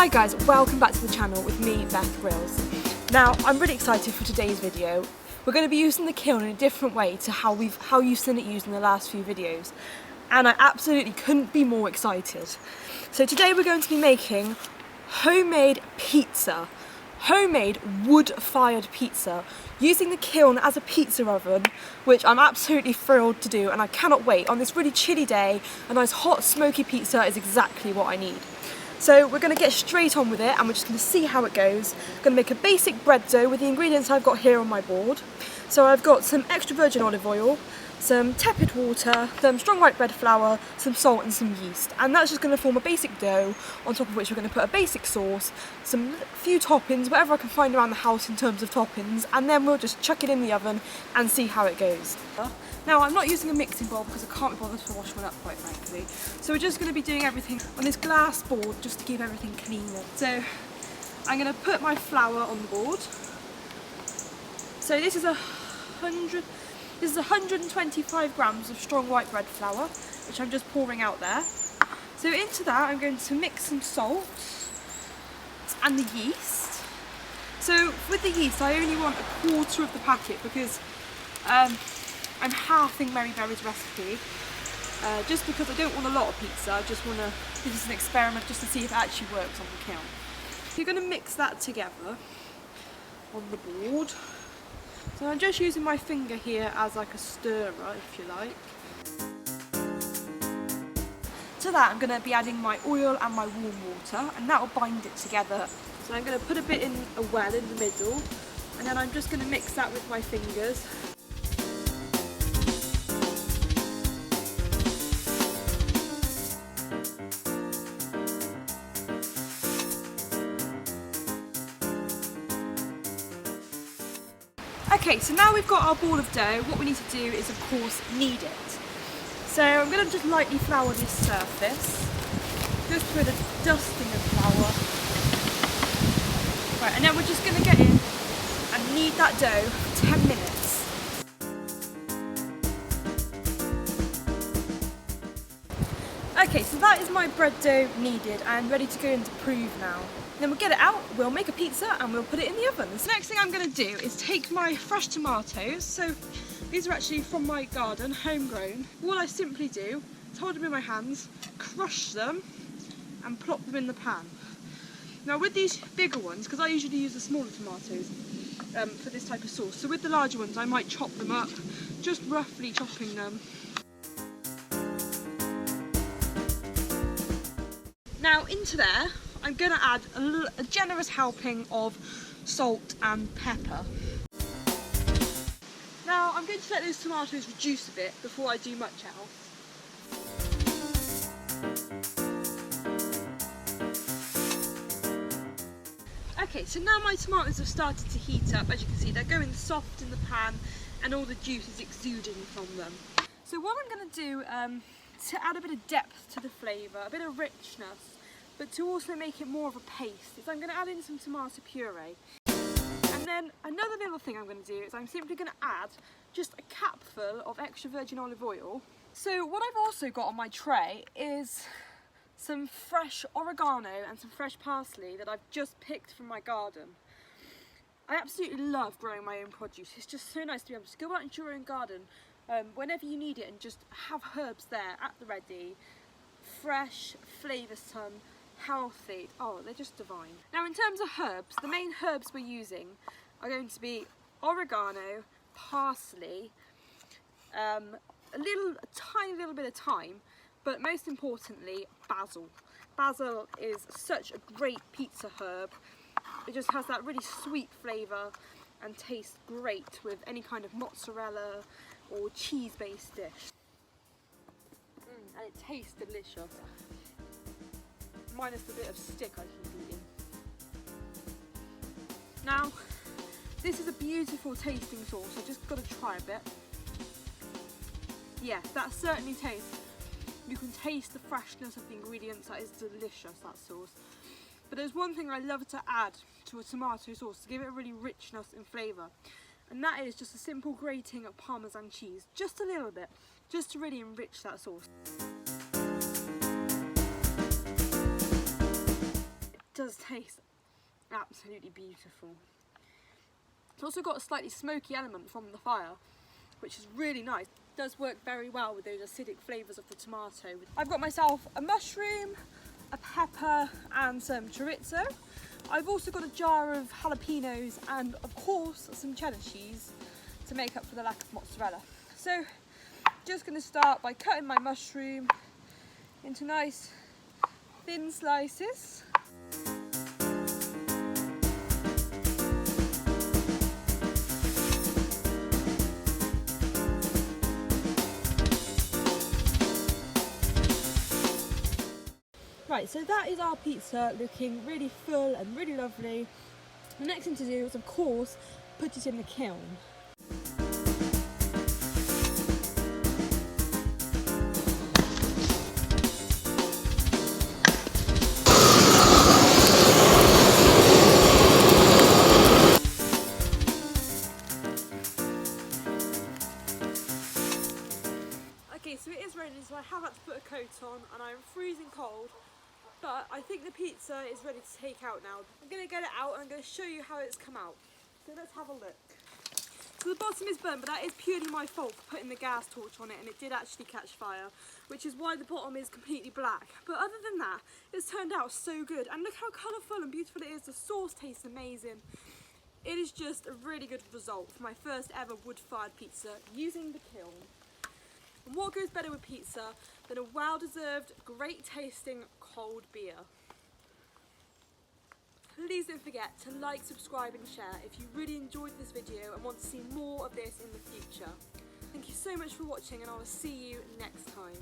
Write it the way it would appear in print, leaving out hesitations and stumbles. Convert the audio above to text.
Hi guys, welcome back to the channel with me, Beth Grylls. Now, I'm really excited for today's video. We're going to be using the kiln in a different way to how you've seen it used in the last few videos. And I absolutely couldn't be more excited. So today we're going to be making homemade pizza. Homemade wood-fired pizza using the kiln as a pizza oven, which I'm absolutely thrilled to do and I cannot wait. On this really chilly day, a nice hot smoky pizza is exactly what I need. So we're going to get straight on with it and we're just going to see how it goes. I'm going to make a basic bread dough with the ingredients I've got here on my board. So I've got some extra virgin olive oil, some tepid water, some strong white bread flour, some salt and some yeast. And that's just going to form a basic dough, on top of which we're going to put a basic sauce, some few toppings, whatever I can find around the house in terms of toppings, and then we'll just chuck it in the oven and see how it goes. Now, I'm not using a mixing bowl because I can't be bothered to wash one up, quite frankly. So we're just going to be doing everything on this glass board just to keep everything clean. So I'm going to put my flour on the board. So this is 125 grams of strong white bread flour, which I'm just pouring out there. So into that I'm going to mix some salt and the yeast. So with the yeast I only want a quarter of the packet because I'm halving Mary Berry's recipe, just because I don't want a lot of pizza. I just want to, this is an experiment just to see if it actually works on the kiln. So you're going to mix that together on the board. So I'm just using my finger here as like a stirrer, if you like. To that I'm going to be adding my oil and my warm water, and that will bind it together. So I'm going to put a bit in a well in the middle, and then I'm just going to mix that with my fingers. Okay, so now we've got our ball of dough, what we need to do is of course knead it. So I'm going to just lightly flour this surface, just with a dusting of flour. Right, and then we're just going to get in and knead that dough for 10 minutes. Okay, so that is my bread dough kneaded and ready to go into Puree now. Then we'll get it out, we'll make a pizza and we'll put it in the oven. The next thing I'm going to do is take my fresh tomatoes. So these are actually from my garden, homegrown. All I simply do is hold them in my hands, crush them and plop them in the pan. Now with these bigger ones, because I usually use the smaller tomatoes for this type of sauce, so with the larger ones I might chop them up, just roughly chopping them. Now into there I'm going to add a generous helping of salt and pepper. Now I'm going to let those tomatoes reduce a bit before I do much else. Okay, so now my tomatoes have started to heat up. As you can see, they're going soft in the pan and all the juice is exuding from them. So what I'm going to do to add a bit of depth to the flavour, a bit of richness, but to also make it more of a paste, is I'm going to add in some tomato puree. And then another little thing I'm going to do is I'm simply going to add just a capful of extra virgin olive oil. So what I've also got on my tray is some fresh oregano and some fresh parsley that I've just picked from my garden. I absolutely love growing my own produce. It's just so nice to be able to go out into your own garden whenever you need it and just have herbs there at the ready, fresh, flavoursome, healthy. Oh, they're just divine. Now in terms of herbs, the main herbs we're using are going to be oregano, parsley, a tiny little bit of thyme, but most importantly basil. Basil is such a great pizza herb. It just has that really sweet flavour and tastes great with any kind of mozzarella or cheese based dish. And it tastes delicious. Minus the bit of stick I keep eating. Now, this is a beautiful tasting sauce, I just got to try a bit. Yes, that certainly tastes. You can taste the freshness of the ingredients. That is delicious, that sauce. But there's one thing I love to add to a tomato sauce to give it a really richness and flavour, and that is just a simple grating of Parmesan cheese, just a little bit, just to really enrich that sauce. does taste absolutely beautiful. It's also got a slightly smoky element from the fire, which is really nice. It does work very well with those acidic flavours of the tomato. I've got myself a mushroom, a pepper and some chorizo. I've also got a jar of jalapenos and of course some cheddar cheese to make up for the lack of mozzarella. So just going to start by cutting my mushroom into nice thin slices. Right, so that is our pizza looking really full and really lovely. The next thing to do is, of course, put it in the kiln. Okay, so it is raining, so I have had to put a coat on and I'm freezing cold. But I think the pizza is ready to take out now. I'm going to get it out and I'm going to show you how it's come out. So let's have a look. So the bottom is burnt, but that is purely my fault for putting the gas torch on it, and it did actually catch fire, which is why the bottom is completely black. But other than that, it's turned out so good. And look how colourful and beautiful it is. The sauce tastes amazing. It is just a really good result for my first ever wood-fired pizza using the kiln. And what goes better with pizza than a well-deserved, great-tasting cold beer? Please don't forget to like, subscribe and share if you really enjoyed this video and want to see more of this in the future. Thank you so much for watching, and I will see you next time.